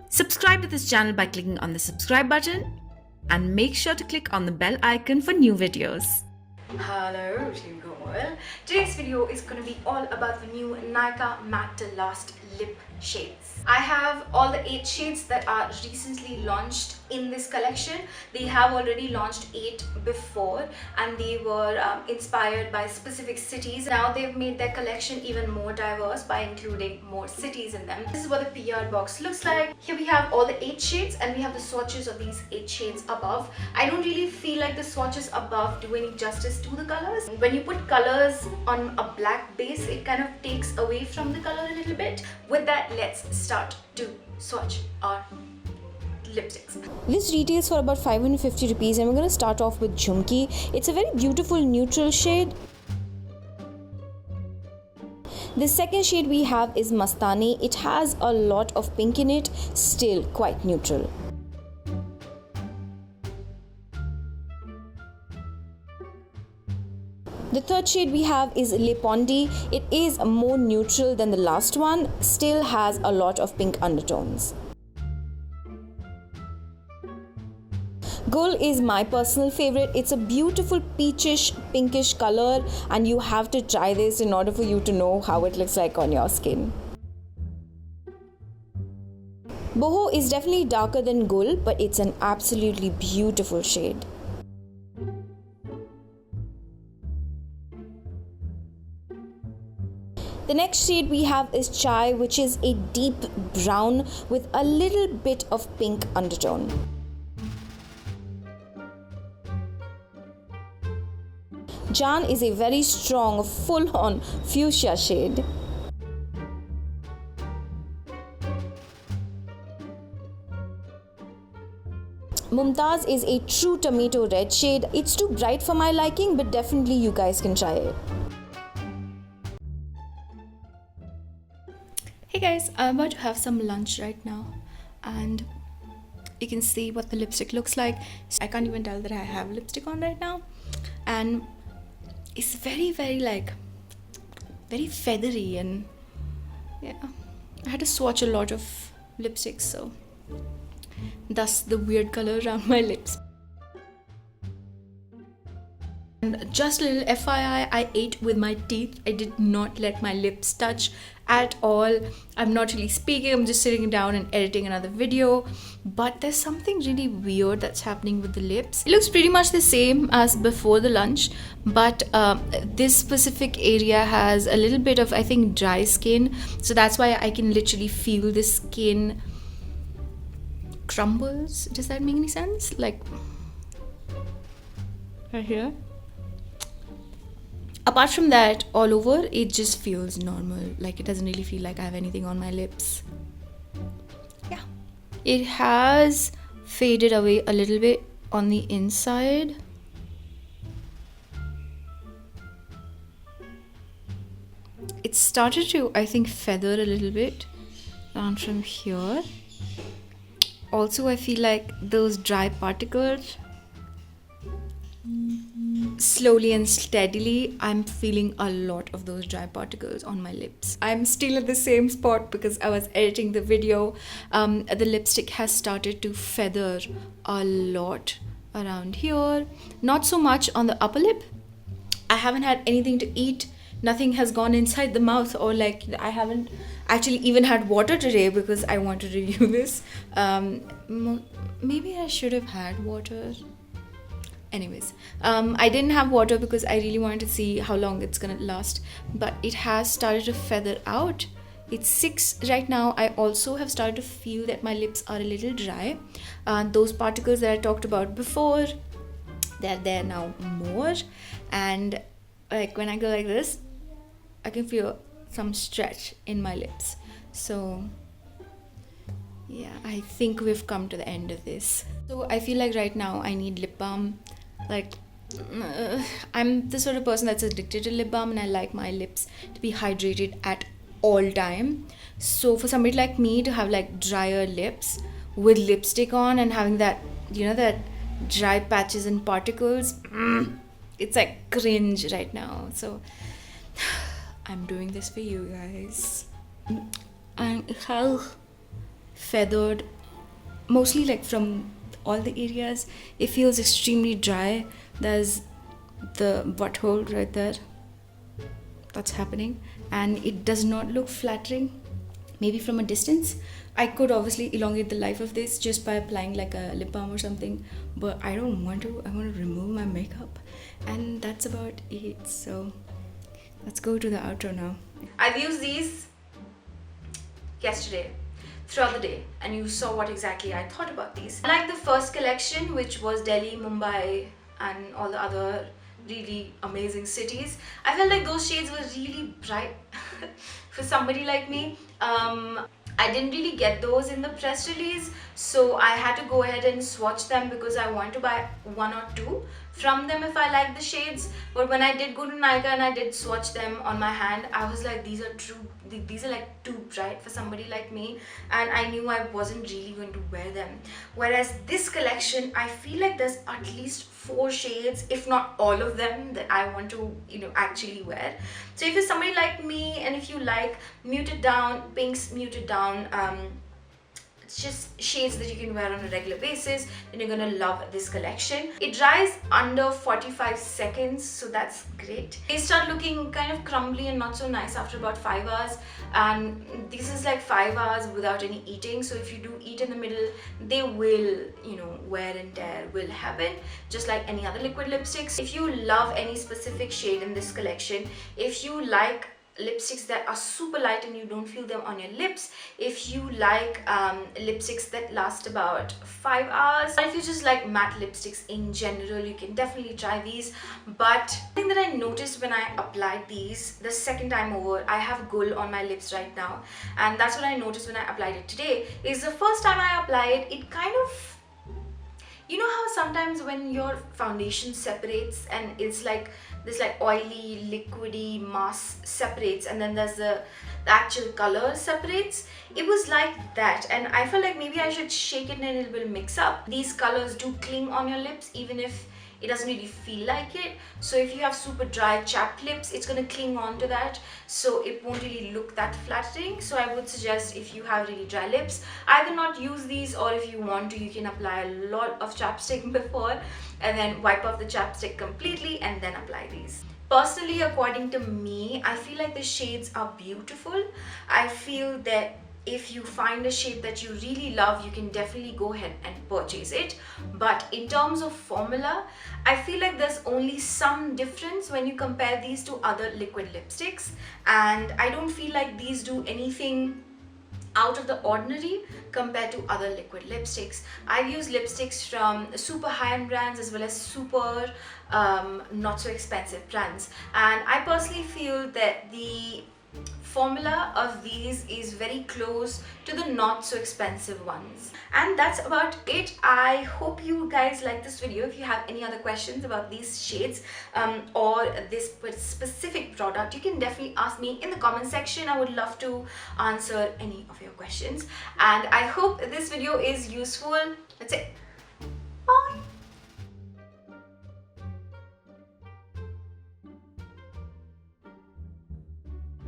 Subscribe to this channel by clicking on the subscribe button and make sure to click on the bell icon for new videos. Hello TeamKomal. Today's video is going to be all about the new NYKAA Matte Last Lip shades. I have all the 8 shades that are recently launched in this collection. They have already launched 8 before and they were inspired by specific cities. Now they've made their collection even more diverse by including more cities in them. This is what the PR box looks like. Here we have all the 8 shades and we have the swatches of these 8 shades above. I don't really feel like the swatches above do any justice to the colors. When you put colors on a black base, it kind of takes away from the color a little bit. With that, let's start to swatch our lipsticks. This retails for about 550 rupees and we're going to start off with JHUMKI. It's a very beautiful neutral shade. The second shade we have is MASTANI. It has a lot of pink in it, still quite neutral. The third shade we have is PONDY. It is more neutral than the last one, still has a lot of pink undertones. Gul is my personal favorite. It's a beautiful peachish pinkish color and you have to try this in order for you to know how it looks like on your skin. Boho is definitely darker than Gul, but it's an absolutely beautiful shade. The next shade we have is Chai, which is a deep brown with a little bit of pink undertone. Jaan is a very strong, full-on fuchsia shade. Mumtaz is a true tomato red shade. It's too bright for my liking, but definitely you guys can try it. Hey guys, I'm about to have some lunch right now and you can see what the lipstick looks like. I can't even tell that I have lipstick on right now and it's very feathery and yeah, I had to swatch a lot of lipsticks, so thus the weird color around my lips. And just a little FYI, I ate with my teeth. I did not let my lips touch at all. I'm not really speaking, I'm just sitting down and editing another video. But there's something really weird that's happening with the lips. It looks pretty much the same as before the lunch, but this specific area has a little bit of, I think, dry skin. So that's why I can literally feel the skin crumbles. Does that make any sense? Like right here. Apart from that, all over, it just feels normal. Like it doesn't really feel like I have anything on my lips. Yeah. It has faded away a little bit on the inside. It started to, I think, feather a little bit down from here. Also, I feel like those dry particles, slowly and steadily, I'm feeling a lot of those dry particles on my lips. I'm still at the same spot because I was editing the video. The lipstick has started to feather a lot around here. Not so much on the upper lip. I haven't had anything to eat. Nothing has gone inside the mouth, or like I haven't actually even had water today because I want to review this. Maybe I should have had water. Anyways, I didn't have water because I really wanted to see how long it's gonna last, but it has started to feather out. It's 6 right now. I also have started to feel that my lips are a little dry. Those particles that I talked about before, they're there now more, and like when I go like this, I can feel some stretch in my lips. So yeah, I think we've come to the end of this. So I feel like right now I need lip balm. Like I'm the sort of person that's addicted to lip balm and I like my lips to be hydrated at all time. So for somebody like me to have like drier lips with lipstick on and having that, you know, that dry patches and particles, it's like cringe right now. So I'm doing this for you guys. And it has feathered mostly like from all the areas, it feels extremely dry. There's the butthole right there that's happening, and it does not look flattering. Maybe from a distance I could obviously elongate the life of this just by applying like a lip balm or something, but I don't want to. I want to remove my makeup, and that's about it. So let's go to the outro now. I've used these yesterday throughout the day, and you saw what exactly I thought about these. I like the first collection, which was Delhi, Mumbai, and all the other really amazing cities. I felt like those shades were really bright for somebody like me. I didn't really get those in the press release, so I had to go ahead and swatch them because I want to buy one or two from them if I like the shades. But when I did go to NYKAA and I did swatch them on my hand, I was like, these are like too bright for somebody like me, and I knew I wasn't really going to wear them. Whereas this collection, I feel like there's at least 4 shades, if not all of them, that I want to, actually wear. So if you're somebody like me and if you like muted down pinks, muted down it's just shades that you can wear on a regular basis, then you're gonna love this collection. It dries under 45 seconds, so that's great. They start looking kind of crumbly and not so nice after about 5 hours, and this is like 5 hours without any eating, so if you do eat in the middle, they will, wear and tear will happen, just like any other liquid lipsticks. If you love any specific shade in this collection, if you like lipsticks that are super light and you don't feel them on your lips, if you like lipsticks that last about 5 hours, or if you just like matte lipsticks in general, you can definitely try these. But the thing that I noticed when I applied these the second time over, I have gul on my lips right now, and that's what I noticed when I applied it today, is the first time I applied it kind of, you know how sometimes when your foundation separates and it's like this like oily liquidy mass separates, and then there's the actual color separates? It was like that, and I felt like maybe I should shake it and it will mix up. These colors do cling on your lips even if it doesn't really feel like it. So if you have super dry chapped lips, it's gonna cling on to that, so it won't really look that flattering. So I would suggest, if you have really dry lips, either not use these, or if you want to, you can apply a lot of chapstick before and then wipe off the chapstick completely and then apply these. Personally, according to me, I feel like the shades are beautiful. I feel that if you find a shade that you really love, you can definitely go ahead and purchase it. But in terms of formula, I feel like there's only some difference when you compare these to other liquid lipsticks, and I don't feel like these do anything out of the ordinary compared to other liquid lipsticks. I've used lipsticks from super high-end brands as well as super not so expensive brands, and I personally feel that the formula of these is very close to the not so expensive ones. And that's about it. I hope you guys like this video. If you have any other questions about these shades or this specific product, you can definitely ask me in the comment section. I would love to answer any of your questions, and I hope this video is useful. That's it.